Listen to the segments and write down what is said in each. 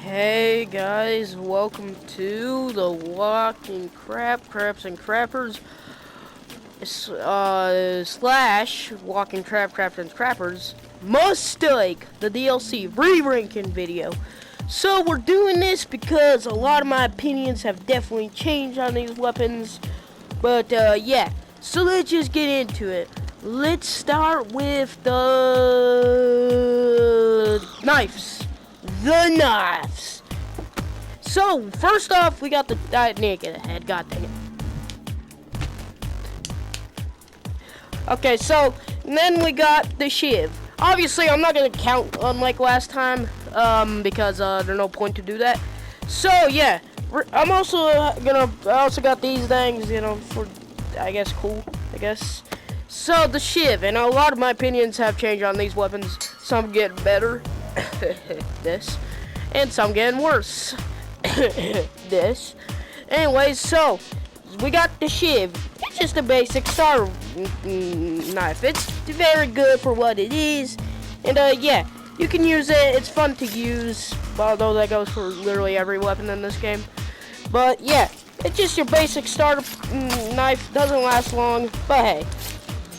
Hey guys, welcome to the Walking Craps and Crappers slash Walking Craps and Crappers Mistake, the DLC re-ranking video. So we're doing this because a lot of my opinions have definitely changed on these weapons. But yeah, so let's just get into it. Let's start with the knives. The knives. So first off, we got the naked head. God dang it. Okay, so then we got the shiv. Obviously, I'm not gonna count unlike last time, because there's no point to do that. So yeah, I also got these things, you know, for I guess cool. I guess. So the shiv, and a lot of my opinions have changed on these weapons. Some get better. This, and some getting worse. This. Anyways, so we got the shiv. It's just a basic starter knife. It's very good for what it is, and yeah, you can use it. It's fun to use, although that goes for literally every weapon in this game. But yeah, it's just your basic starter knife. Doesn't last long, but hey,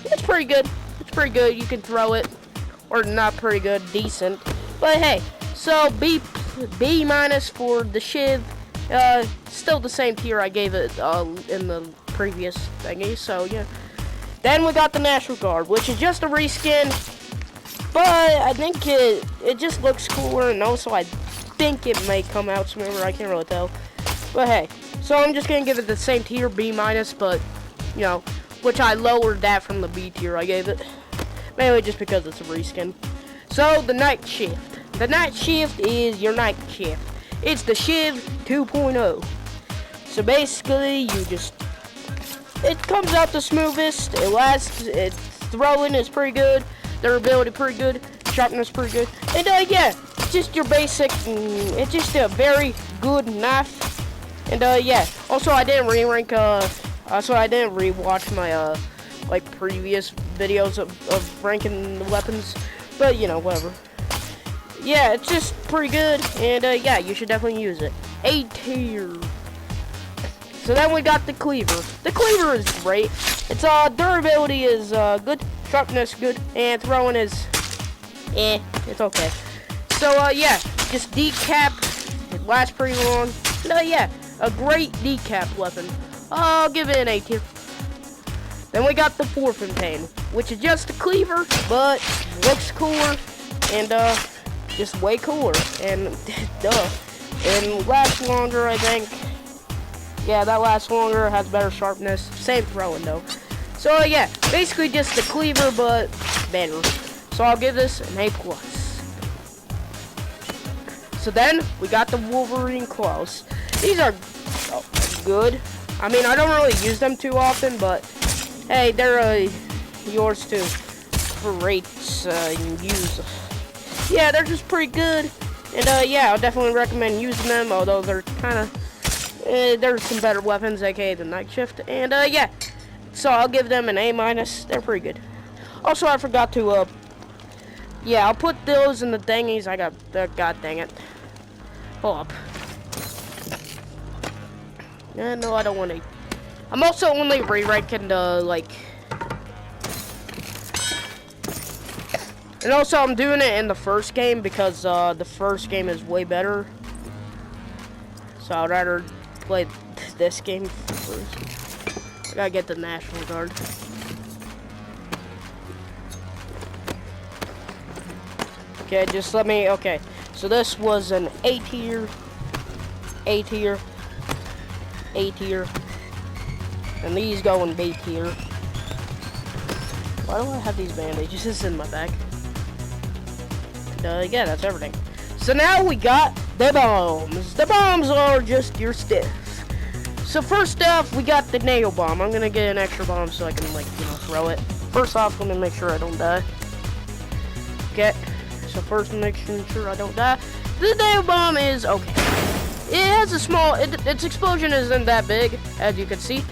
it's pretty good. It's pretty good. You can throw it, or not pretty good, decent. But hey, so B minus for the shiv. Still the same tier I gave it in the previous thingy. So yeah. Then we got the National Guard, which is just a reskin, but I think it just looks cooler, and also I think it may come out smoother. I can't really tell. But hey, so I'm just gonna give it the same tier, B minus, but you know, which I lowered that from the B tier I gave it, mainly just because it's a reskin. So the night shift. The night shift is your night shift. It's the shiv 2.0. So basically, it comes out the smoothest. It lasts. Its throwing is pretty good. Durability pretty good. Sharpness pretty good. And yeah, just your basic. It's just a very good knife. And yeah. Also, I didn't re-rank. So I didn't re-watch my like previous videos of ranking the weapons. But you know, whatever. Yeah, it's just pretty good, and yeah, you should definitely use it. A tier. So then we got the cleaver. The cleaver is great. Its durability is good, sharpness good, and throwing is it's okay. So yeah, just decap. It lasts pretty long. No, yeah, a great decap weapon. I'll give it an A tier. Then we got the Fontaine, which is just a cleaver, but looks cooler, and just way cooler, and duh, and lasts longer, I think. Yeah, that lasts longer, has better sharpness, same throwing though. So yeah, basically just a cleaver, but better. So I'll give this an A+. So then we got the Wolverine claws. These are good. I mean, I don't really use them too often, but hey, they're yours too for rates use. Yeah, they're just pretty good, and yeah, I'll definitely recommend using them, although they're kind of, there's some better weapons, aka the night shift, and yeah, so I'll give them an A minus. They're pretty good. Also, I forgot to, yeah, I'll put those in the thingies. I got, god dang it. Hold up. No, I don't want to. I'm also only re-ranking the, like, and also, I'm doing it in the first game because the first game is way better. So I'd rather play this game first. I gotta get the National Guard. Okay, just let me. Okay, so this was an A tier, A tier, A tier, and these go in B tier. Why do I have these bandages? This is in my bag. Yeah, that's everything. So now we got the bombs. The bombs are just your stuff. So first off, we got the nail bomb. I'm gonna get an extra bomb so I can, like, you know, throw it. First off, let me make sure I don't die. Okay. So first, making sure I don't die. The nail bomb is okay. It has a small. Its explosion isn't that big, as you can see.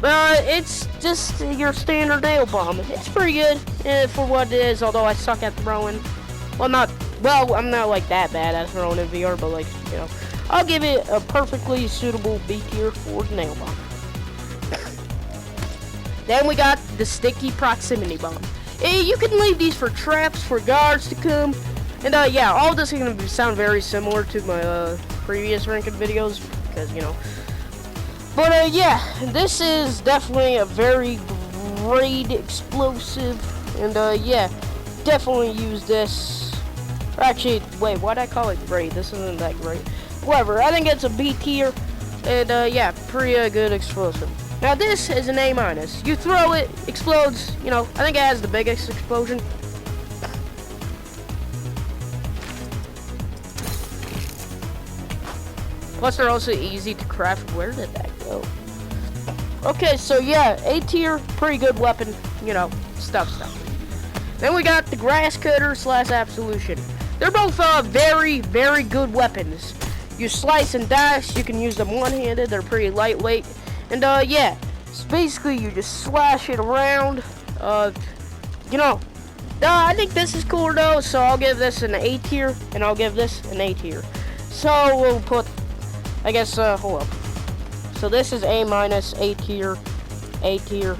But it's just your standard nail bomb. It's pretty good for what it is, although I suck at throwing. Well, not Well, I'm not like that bad at throwing in VR, but like, you know, I'll give it a perfectly suitable B tier for the nail bomb. Then we got the sticky proximity bomb. You can leave these for traps, for guards to come. And yeah, all this is going to sound very similar to my previous ranking videos, because, you know. But yeah, this is definitely a very great explosive. And yeah, definitely use this. Actually, wait, why'd I call it great? This isn't that great. Whatever, I think it's a B tier. And yeah, pretty good explosive. Now this is an A-. You throw it, explodes, you know, I think it has the biggest explosion. Plus they're also easy to craft. Where did that go? Okay, so yeah, A tier, pretty good weapon, you know, stuff. Then we got the grass cutter / absolution. They're both very, very good weapons. You slice and dice, you can use them one-handed, they're pretty lightweight. And yeah, so basically you just slash it around. You know, I think this is cooler though, so I'll give this an A tier, and I'll give this an A tier. So we'll put, I guess, hold up. So this is A-, A tier, A tier.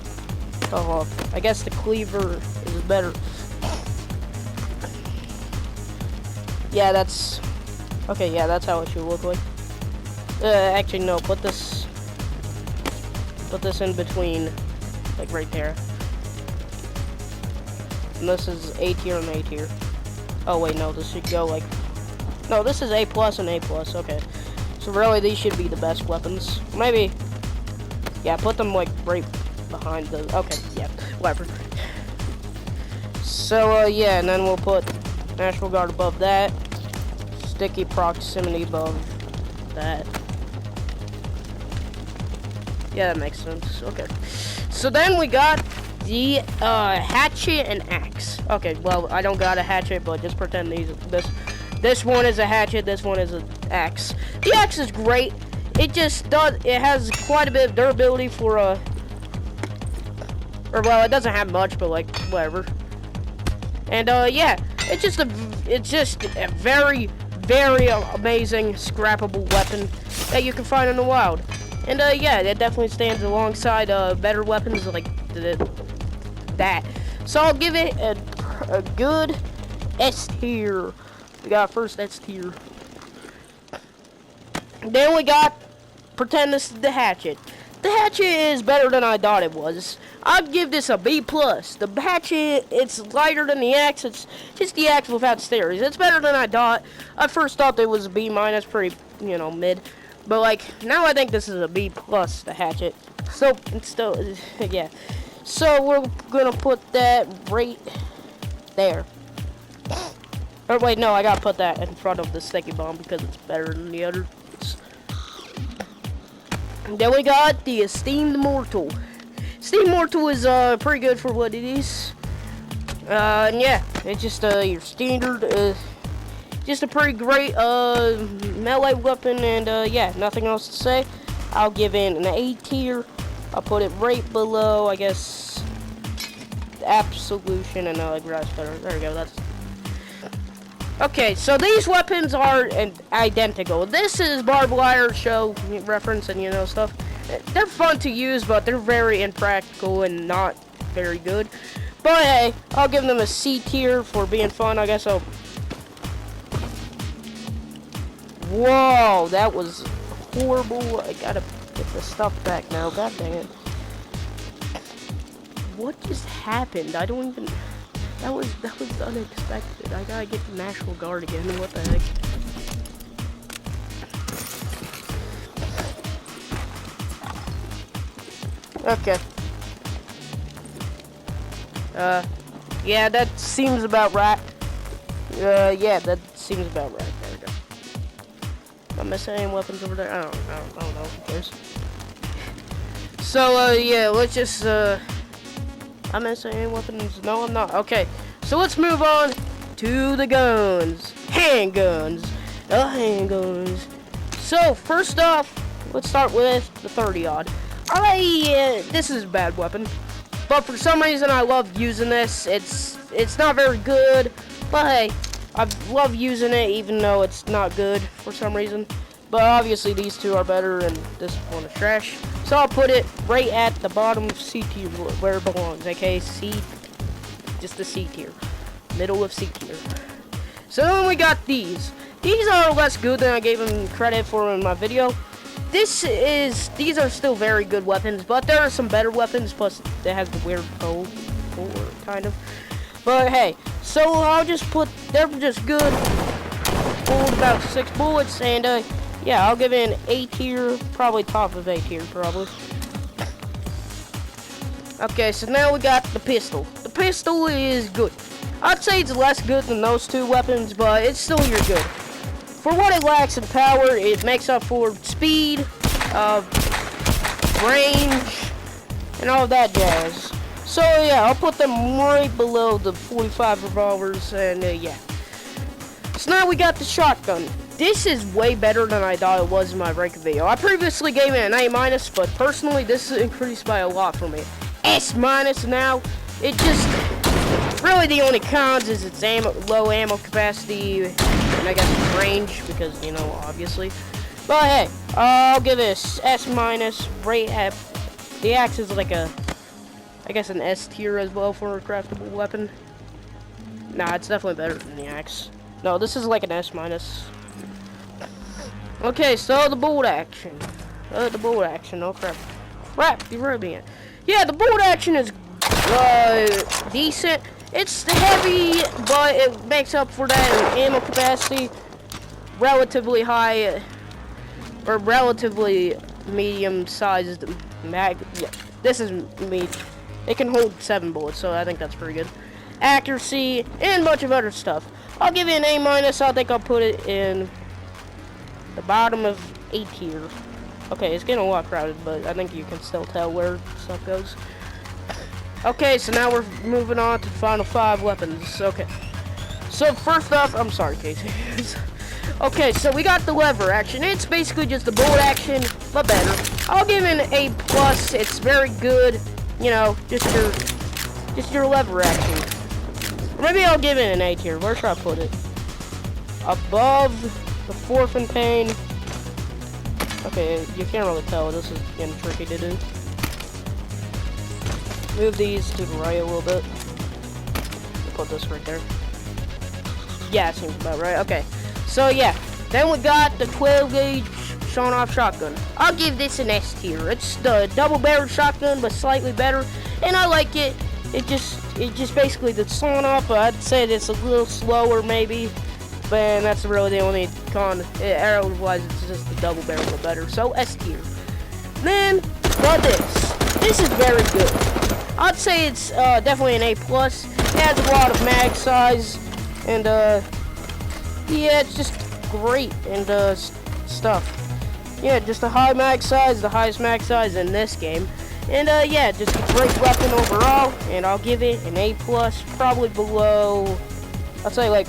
Oh, I guess the cleaver is better. Yeah, that's, okay, yeah, that's how it should look like. Actually, no, put this in between, like right there. And this is A tier and A tier. Oh wait, no, this should go like, no, this is A+ and A+, okay. So really, these should be the best weapons. Maybe, yeah, put them like right behind the, okay, yeah, whatever. So yeah, and then we'll put National Guard above that. Sticky proximity above that. Yeah, that makes sense. Okay. So then we got the hatchet and axe. Okay, well, I don't got a hatchet, but just pretend this one is a hatchet, this one is an axe. The axe is great. It just does, it has quite a bit of durability for or well, it doesn't have much, but like whatever. And yeah, it's just a very, very amazing scrappable weapon that you can find in the wild. And yeah, it definitely stands alongside better weapons like that. So I'll give it a good S tier. We got first S tier. Then we got, pretend this is the hatchet. The hatchet is better than I thought it was. I'd give this a B+. The hatchet, it's lighter than the axe. It's just the axe without stairs. It's better than I thought. I first thought it was a B-, pretty, you know, mid. But like, now I think this is a B+, the hatchet. So, it's still, yeah. So we're gonna put that right there. Or wait, no, I gotta put that in front of the sticky bomb because it's better than the others. Then we got the Esteemed Mortal. Esteemed Mortal is pretty good for what it is. And yeah, it's just your standard, just a pretty great melee weapon, and yeah, nothing else to say. I'll give it an A tier. I'll put it right below, I guess, Absolution and Grass Cutter. There we go. That's okay. So these weapons are identical. This is barbed wire show reference and you know stuff. They're fun to use, but they're very impractical and not very good. But hey, I'll give them a C tier for being fun. I guess I'll. Whoa, that was horrible. I gotta get the stuff back now. God dang it. What just happened? I don't even. That was unexpected. I gotta get the National Guard again. What the heck? Okay. Yeah, that seems about right. Yeah, that seems about right. There we go. Am I missing any weapons over there? I don't know. Who cares? So, yeah, let's just, I'm missing any weapons? No, I'm not. Okay, so let's move on to the guns. Handguns. The handguns. So, first off, let's start with the 30-aught. This is a bad weapon, but for some reason I love using this. It's not very good, but hey, I love using it, even though it's not good for some reason. But obviously these two are better, and this one is trash. So I'll put it right at the bottom of C tier, where it belongs. Okay, C, just the C tier, middle of C tier. So then we got these. These are less good than I gave them credit for in my video. These are still very good weapons, but there are some better weapons. Plus, it has the weird pole, kind of. But hey, so I'll just put, they're just good. Pulled about 6 bullets, and yeah, I'll give it an A tier, probably top of A tier, probably. Okay, so now we got the pistol. The pistol is good. I'd say it's less good than those two weapons, but it's still your good. For what it lacks in power, it makes up for speed, range, and all that jazz. So yeah, I'll put them right below the 45 revolvers, and yeah. So now we got the shotgun. This is way better than I thought it was in my ranking video. I previously gave it an A-, but personally, this is increased by a lot for me. S- now. It just, really the only cons is its low ammo capacity, and I guess its range, because, you know, obviously. But hey, I'll give this S-, right at, the axe is like a, I guess an S tier as well for a craftable weapon. Nah, it's definitely better than the axe. No, this is like an S-. Okay, so the bolt action. Oh crap. Crap, you're rubbing it. Yeah, the bolt action is decent. It's heavy, but it makes up for that in ammo capacity. Relatively high, or relatively medium-sized mag. Yeah, this is me. It can hold 7 bullets, so I think that's pretty good. Accuracy, and a bunch of other stuff. I'll give it an A-. I think I'll put it in the bottom of A tier. Okay, it's getting a lot crowded, but I think you can still tell where stuff goes. Okay, so now we're moving on to the final 5 weapons. Okay. So first up, I'm sorry, Casey. Okay, so we got the lever action. It's basically just the bullet action, but better. I'll give it an A+. It's very good. You know, just your lever action. Maybe I'll give it an A tier. Where should I put it? Above the 4th and pain. Okay, you can't really tell. This is getting tricky to do. Move these to the right a little bit. Put this right there. Yeah, seems about right. Okay. So yeah, then we got the 12 gauge sawn-off shotgun. I'll give this an S tier. It's the double-barreled shotgun, but slightly better, and I like it. It just basically the sawn-off. I'd say it's a little slower maybe, but that's really the only con. Arrow-wise, it's just the double-barrel, but better. So S tier. Then got this. This is very good. I'd say it's definitely an A+. It has a lot of mag size, and yeah, it's just great and stuff. Yeah, just a high mag size, the highest mag size in this game, and yeah, just a great weapon overall. And I'll give it an A+, probably below. I'd say like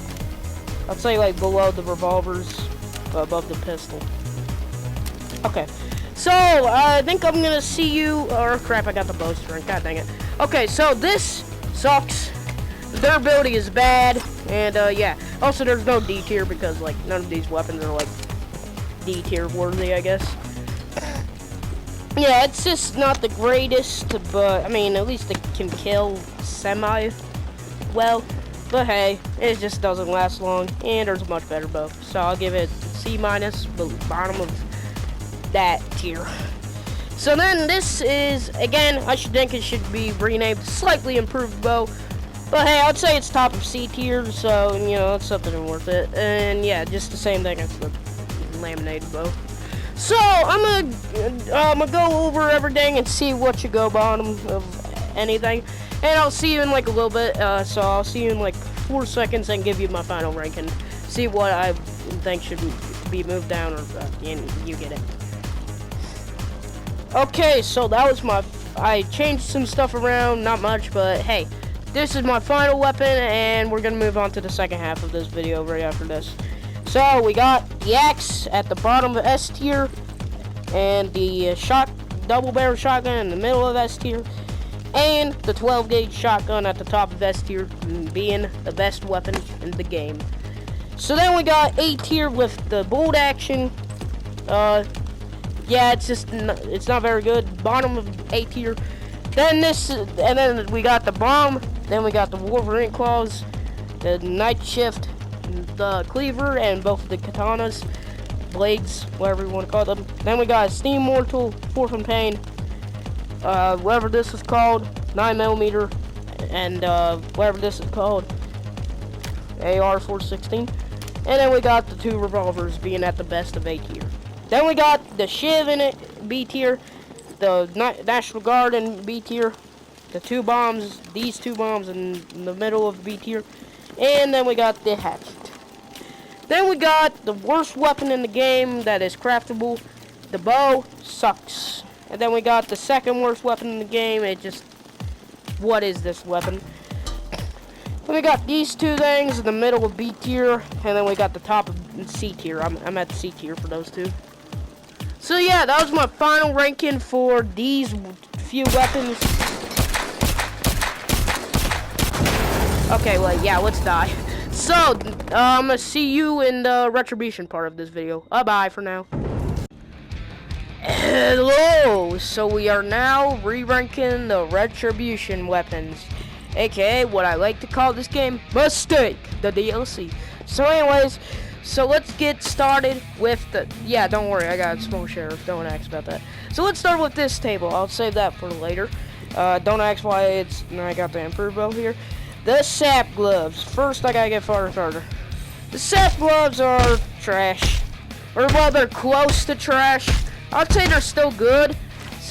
below the revolvers, above the pistol. Okay. So, I think I'm gonna see you, or crap, I got the bowstring, god dang it. Okay, so this sucks. The durability is bad, and yeah. Also, there's no D tier because, like, none of these weapons are, like, D tier worthy, I guess. Yeah, it's just not the greatest, but, I mean, at least it can kill semi-well. But hey, it just doesn't last long, and there's a much better bow. So I'll give it C-, bottom of that tier. So then this is, again, I should think it should be renamed slightly improved bow, but hey, I'd say it's top of C tier, so you know, it's something worth it. And yeah, just the same thing as the laminated bow. So I'm gonna go over everything and see what should go bottom of anything, and I'll see you in like a little bit. So I'll see you in like 4 seconds and give you my final ranking. See what I think should be moved down, or you get it. Okay, so that was I changed some stuff around, not much, but hey, this is my final weapon, and we're gonna move on to the second half of this video right after this. So we got the axe at the bottom of S tier, and the double barrel shotgun in the middle of S tier, and the 12 gauge shotgun at the top of S tier, being the best weapon in the game. So then we got A tier with the bolt action. Yeah, it's not very good. Bottom of A tier. Then then we got the bomb. Then we got the Wolverine claws, the night shift, the cleaver, and both of the katanas, blades, whatever you want to call them. Then we got Steam Mortal, Fourth and Pain, whatever this is called, 9mm, and whatever this is called, AR 416. And then we got the 2 revolvers being at the best of A tier. Then we got the Shiv in it, B tier, the National Guard in B tier, the 2 bombs, these 2 bombs in the middle of B tier, and then we got the hatchet. Then we got the worst weapon in the game that is craftable. The bow sucks. And then we got the second worst weapon in the game. What is this weapon? Then we got these 2 things in the middle of B tier, and then we got the top of C tier. I'm at the C tier for those 2. So yeah, that was my final ranking for these few weapons. Okay, well, yeah, let's die. So, I'm gonna see you in the Retribution part of this video. Bye-bye for now. Hello! So we are now re-ranking the Retribution weapons, aka what I like to call this game, Mistake, the DLC. So anyways, so let's get started with the, yeah, don't worry, I got a small sheriff, don't ask about that. So let's start with this table, I'll save that for later. Don't ask why I got the improve bow here. The sap gloves. First, I gotta get farther. The sap gloves are trash. Or, well, they're close to trash. I'd say they're still good.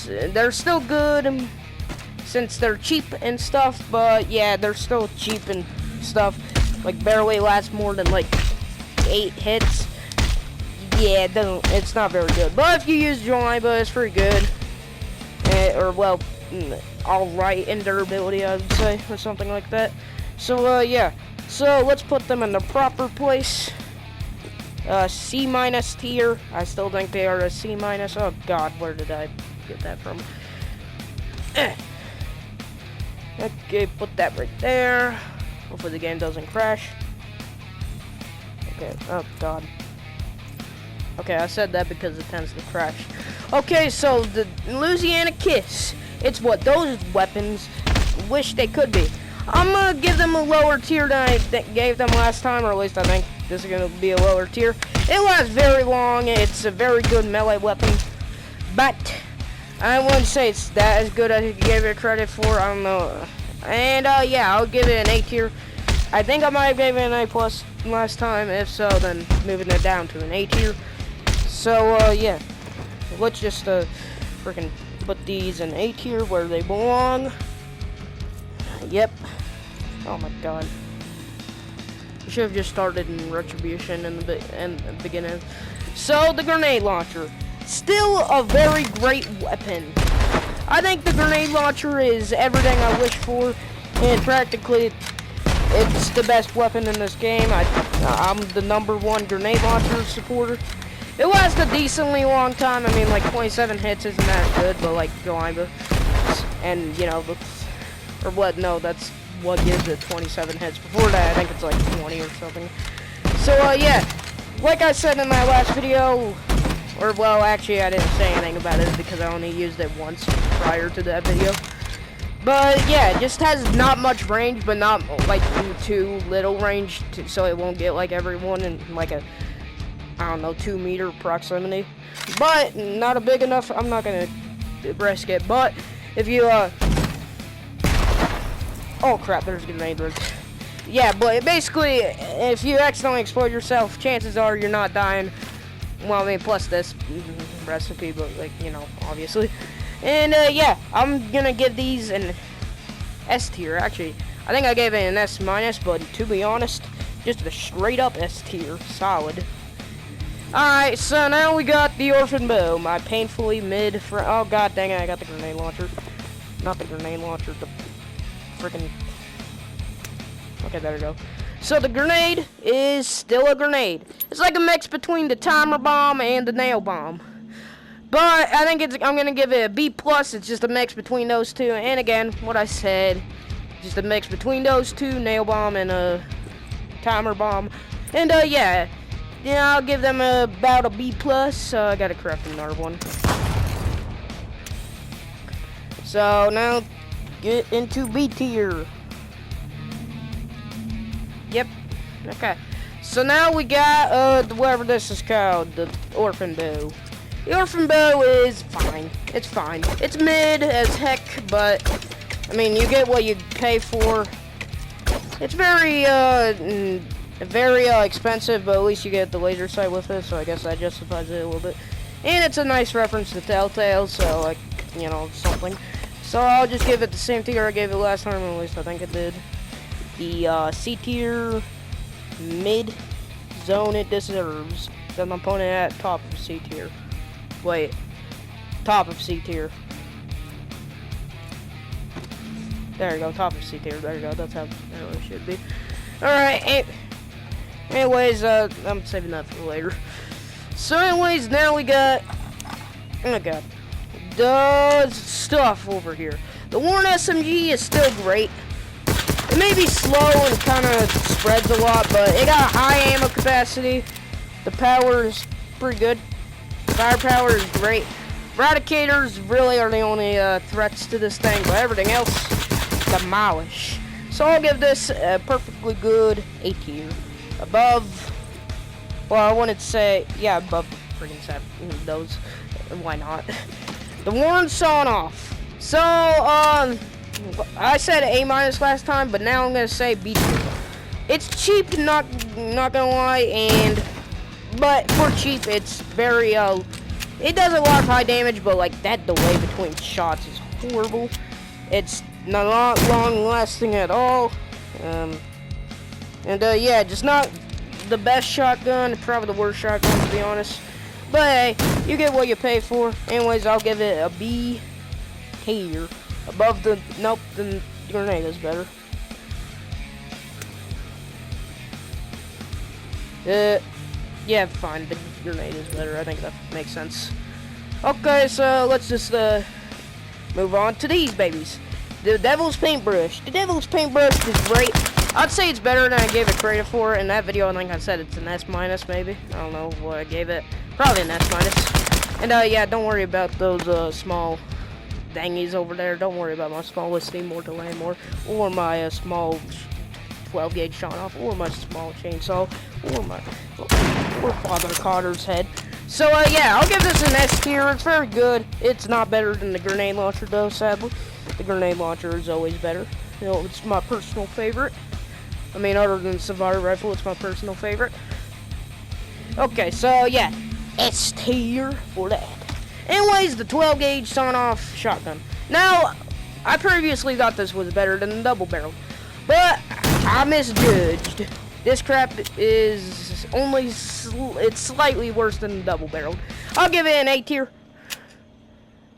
They're still good since they're cheap and stuff. But, yeah, they're still cheap and stuff. Like, barely last more than, like, 8 hits. Yeah, it's not very good. But if you use Joiba, it's pretty good. Or, well, alright in durability, I would say, or something like that. So, yeah. So, let's put them in the proper place. C- tier. I still think they are a C-. Oh, God, where did I get that from? Okay, put that right there. Hopefully the game doesn't crash. Okay, oh, God. Okay, I said that because it tends to crash. Okay, so the Louisiana Kiss. It's what those weapons wish they could be. I'm gonna give them a lower tier than I gave them last time, or at least I think this is gonna be a lower tier. It lasts very long. It's a very good melee weapon, but I wouldn't say it's that as good as you gave it credit for. I don't know. And yeah, I'll give it an A tier. I think I might have given it an A plus last time. If so, then moving it down to an A tier. So yeah, let's just freaking put these in A tier where they belong. Yep. Oh my God. We should have just started in Retribution in the beginning. So the grenade launcher, still a very great weapon. I think the grenade launcher is everything I wish for, and practically it's the best weapon in this game. I'm the #1 grenade launcher supporter. It lasts a decently long time. I mean, like 27 hits isn't that good, but like Joiba, and you know, or what? No, that's what gives it 27 hits. Before that, I think it's like 20 or something. So yeah, like I said in my last video, or well, actually I didn't say anything about it because I only used it once prior to that video. But yeah, it just has not much range, but not like too little range, so it won't get like everyone in like a, I don't know, 2 meter proximity. But not a big enough. I'm not gonna risk it. But if you oh crap, there's a grenade rig. Yeah, but basically, if you accidentally explode yourself, chances are you're not dying. Well, I mean, plus this recipe, but like, you know, obviously. And yeah, I'm gonna give these an S tier. Actually, I think I gave it an S-, but to be honest, just a straight up S tier, solid. Alright, so now we got the Orphan Bow, my painfully mid friend. Oh god dang it, I got the grenade launcher. Not the grenade launcher, the freaking. Okay, there we go. So the grenade is still a grenade. It's like a mix between the timer bomb and the nail bomb. But I think I'm gonna give it a B+. It's just a mix between those two. And again, what I said, just a mix between those two, nail bomb and a timer bomb. And yeah, I'll give them about a B plus. I gotta craft another one. So now get into B tier. Yep. Okay. So now we got whatever this is called, the orphan bow. The orphan bow is fine. It's fine. It's mid as heck, but I mean you get what you pay for. It's very expensive, but at least you get the laser sight with it, so I guess that justifies it a little bit. And it's a nice reference to Telltale, so like, you know, something. So I'll just give it the same tier I gave it last time, at least I think it did. The C tier, mid zone it deserves. Then I'm putting it at top of C tier. Wait, top of C tier. There you go, top of C tier. There you go, that's how it should be. Alright, anyways, I'm saving that for later. So anyways, now we got, oh god, the stuff over here. The Warren SMG is still great. It may be slow and kind of spreads a lot, but it got high ammo capacity. The power is pretty good. Firepower is great. Eradicators really are the only threats to this thing, but everything else, demolish. So I'll give this a perfectly good A tier. Above, well, I wanted to say, yeah, above freaking 7, those, why not? The Warren sawn off. So, I said A minus last time, but now I'm gonna say B tier. It's cheap, not gonna lie, but for cheap, it's very, it does a lot of high damage, but like that delay between shots is horrible. It's not long lasting at all. Yeah, just not the best shotgun, probably the worst shotgun to be honest. But hey, you get what you pay for. Anyways, I'll give it a B tier. Above the, nope, the grenade is better. Yeah, fine, the grenade is better. I think that makes sense. Okay, so let's just move on to these babies. The Devil's Paintbrush. The Devil's Paintbrush is great. I'd say it's better than I gave it credit for. In that video, I think I said it's an S minus, maybe. I don't know what I gave it. Probably an S minus. And yeah, don't worry about those small dangies over there. Don't worry about my small steam or delay more, or my small 12 gauge shot off, or my small chainsaw, or Father Carter's head. So yeah, I'll give this an S tier. It's very good. It's not better than the grenade launcher though, sadly. The grenade launcher is always better. You know, it's my personal favorite. I mean, other than Savara rifle, it's my personal favorite. Okay, so yeah, S tier for that. Anyways, the 12 gauge sawn-off shotgun. Now, I previously thought this was better than the double barrel, but I misjudged. This crap is only it's slightly worse than the double barrel. I'll give it an A tier.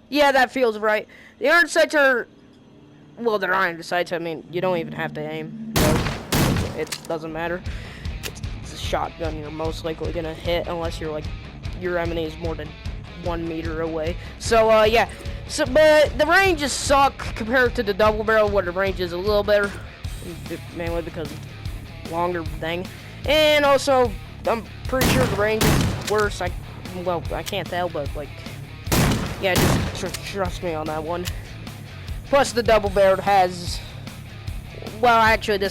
Yeah, that feels right. The iron sights are, well, they're iron sights. I mean, you don't even have to aim. It doesn't matter. It's a shotgun. You're most likely gonna hit unless you're like your enemy is more than 1 meter away. So yeah. So, but the ranges suck compared to the double barrel, where the range is a little better, mainly because of longer thing. And also, I'm pretty sure the range is worse. Well, I can't tell, but like, yeah, just trust me on that one. Plus, the double barrel has, well, actually,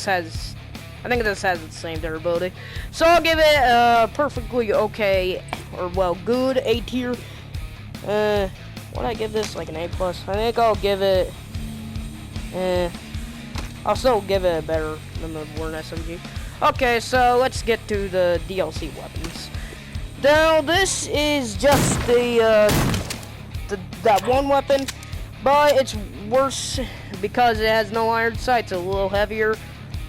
I think this has the same durability. So I'll give it a perfectly okay, or well, good A tier. What I give this, like an A plus? I think I'll give it, I'll still give it better than the Warren SMG. Okay, so let's get to the DLC weapons. Now, this is just that one weapon, but it's worse because it has no iron sights. It's a little heavier.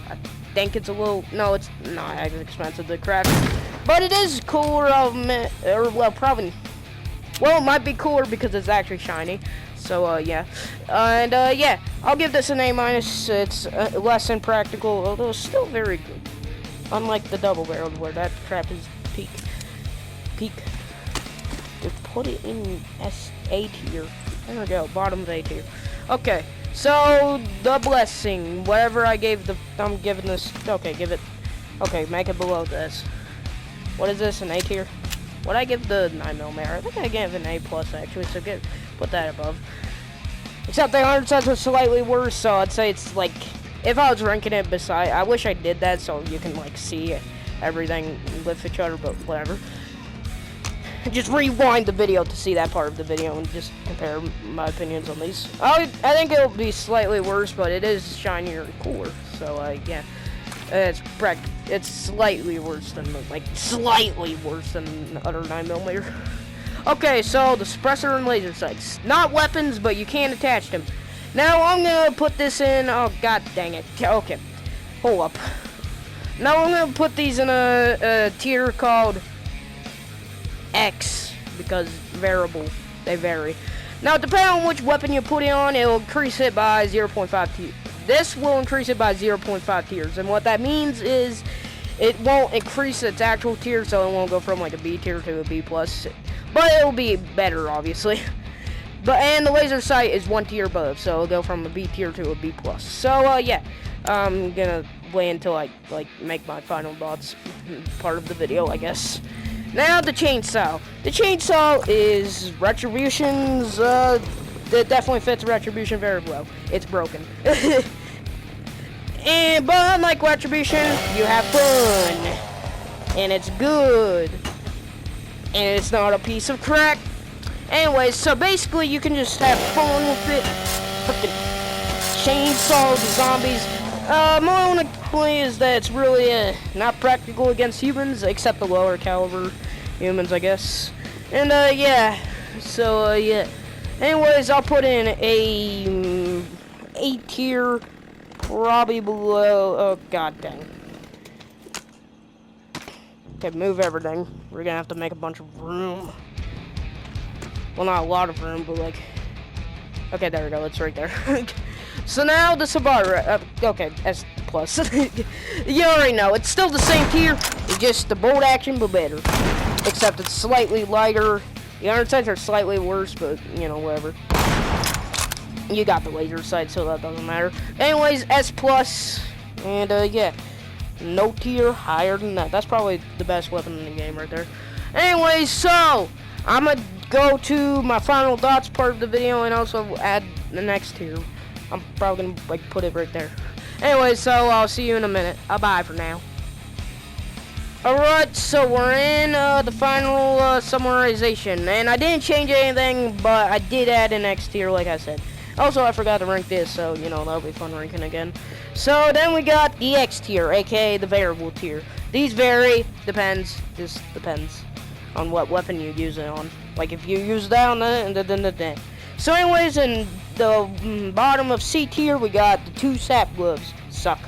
I think it's a little, no, it's not as expensive to craft, but it is cooler, or well, probably, well, it might be cooler because it's actually shiny. So yeah, and yeah, I'll give this an A minus. It's less impractical, although it's still very good. Unlike the double barrel, where that crap is peak. To put it in A tier. There we go, bottom of A tier. Okay, so the blessing, whatever I gave I'm giving this. Okay, give it Okay, make it below this. What is this, an A tier? What I give the 9mm? I think I gave an A plus actually, so put that above. Except the 100 cents was slightly worse, so I'd say it's like, if I was ranking it beside, I wish I did that so you can like see everything with each other, but whatever. Just rewind the video to see that part of the video and just compare my opinions on these. I think it'll be slightly worse, but it is shinier and cooler, so yeah. It's slightly worse than, like, slightly worse than the other 9mm. Okay, so the suppressor and laser sights. Not weapons, but you can attach them. Now, I'm gonna put this in, oh, god dang it. Okay, hold up. Now, I'm gonna put these in a tier called X, because variable, they vary. Now, depending on which weapon you put it on, it'll increase it by 0.5 tiers. This will increase it by 0.5 tiers, and what that means is it won't increase its actual tier, so it won't go from like a B tier to a B plus, but it'll be better, obviously. And the laser sight is 1 tier above, so it'll go from a B tier to a B plus. So yeah, I'm gonna wait until I like make my final thoughts part of the video, I guess. Now the chainsaw. The chainsaw is Retribution's. It definitely fits Retribution very well. It's broken. But unlike Retribution, you have fun. And it's good. And it's not a piece of crack. Anyways, so basically you can just have fun with it. Freaking chainsaw the zombies. My only point is that it's really not practical against humans, except the lower caliber humans, I guess. And yeah. So yeah. Anyways, I'll put in a A tier, probably below. Oh god dang. Okay, move everything. We're gonna have to make a bunch of room. Well, not a lot of room, but like. Okay, there we go. It's right there. So now the Subaru. Okay, S plus. You already know. It's still the same tier. It's just the bolt action, but better. Except it's slightly lighter. The iron sights are slightly worse, but, you know, whatever. You got the laser sight, so that doesn't matter. Anyways, S plus, and, yeah. No tier higher than that. That's probably the best weapon in the game right there. Anyways, so, I'm gonna go to my final thoughts part of the video and also add the next tier. I'm probably gonna, like, put it right there. Anyways, so, I'll see you in a minute. Bye for now. Alright, so we're in the final summarization, and I didn't change anything, but I did add an X tier, like I said. Also, I forgot to rank this, so, you know, that'll be fun ranking again. So, then we got the X tier, aka the variable tier. These vary, just depends on what weapon you use it on. Like, if you use that on the So, anyways, in the bottom of C tier, we got the 2 sap gloves. Suck.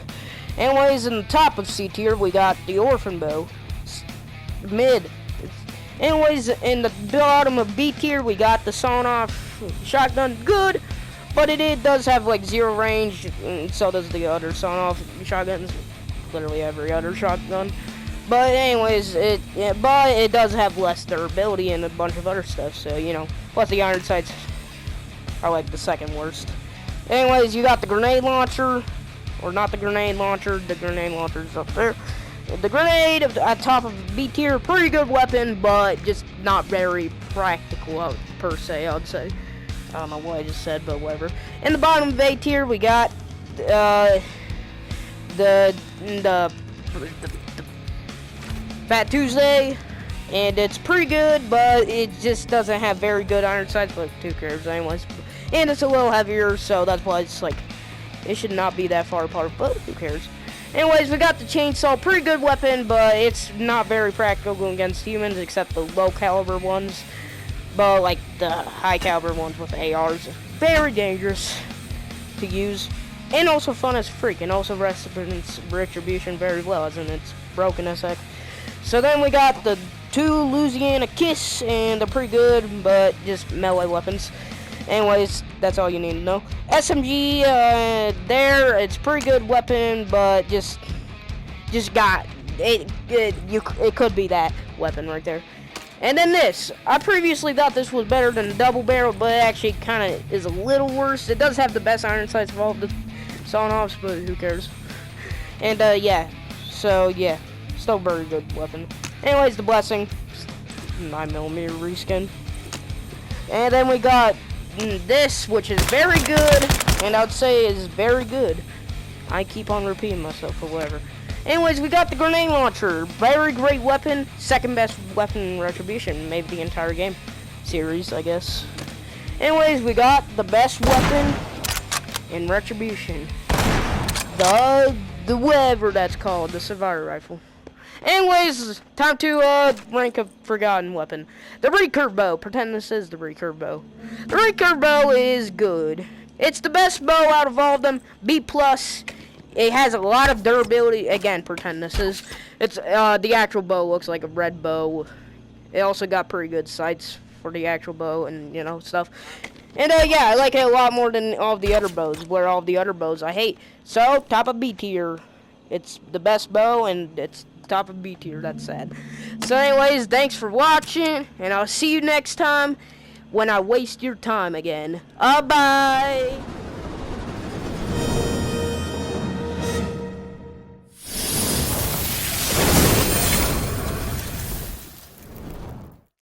Anyways, in the top of C tier, we got the orphan bow. Mid. Anyways, in the bottom of B tier, we got the sawn-off shotgun. Good, but it does have like 0 range, and so does the other sawn-off shotguns. Literally every other shotgun. But anyways, it does have less durability and a bunch of other stuff. So you know, plus the iron sights are like the second worst. Anyways, you got the grenade launcher. Or not the grenade launcher's up there. The grenade at top of B tier, pretty good weapon, but just not very practical per se, I would say. I don't know what I just said, but whatever. In the bottom of A tier, we got the Fat Tuesday, and it's pretty good, but it just doesn't have very good iron sights, but who cares anyways. And it's a little heavier, so that's why it's like, it should not be that far apart, but who cares. Anyways, we got the chainsaw, pretty good weapon, but it's not very practical against humans, except the low caliber ones. But like the high caliber ones with ARs, very dangerous to use, and also fun as freak, and also Retribution very well, as in it's broken as heck. So then we got the 2 Louisiana Kiss, and they're pretty good, but just melee weapons. Anyways, that's all you need to know. SMG, it's pretty good weapon, but just got it. It could be that weapon right there. And then this, I previously thought this was better than the double barrel, but it actually kind of is a little worse. It does have the best iron sights of all the sawn-offs, but who cares? And yeah, So yeah, still very good weapon. Anyways, the blessing, 9mm reskin. And then we got this, which is very good, and I would say is very good. I keep on repeating myself or whatever. Anyways, we got the grenade launcher. Very great weapon. Second best weapon in Retribution. Maybe the entire game series, I guess. Anyways, we got the best weapon in Retribution. The whatever that's called. The Survivor Rifle. Anyways, time to rank a forgotten weapon. The recurve bow. Pretend this is the recurve bow. The recurve bow is good. It's the best bow out of all of them. B+. It has a lot of durability. Again, pretend this is. It's the actual bow looks like a red bow. It also got pretty good sights for the actual bow and stuff. And yeah, I like it a lot more than all the other bows. Where all the other bows I hate. So top of B tier. It's the best bow and it's top of B tier. That's sad. So anyways, thanks for watching, and I'll see you next time when I waste your time again. Bye.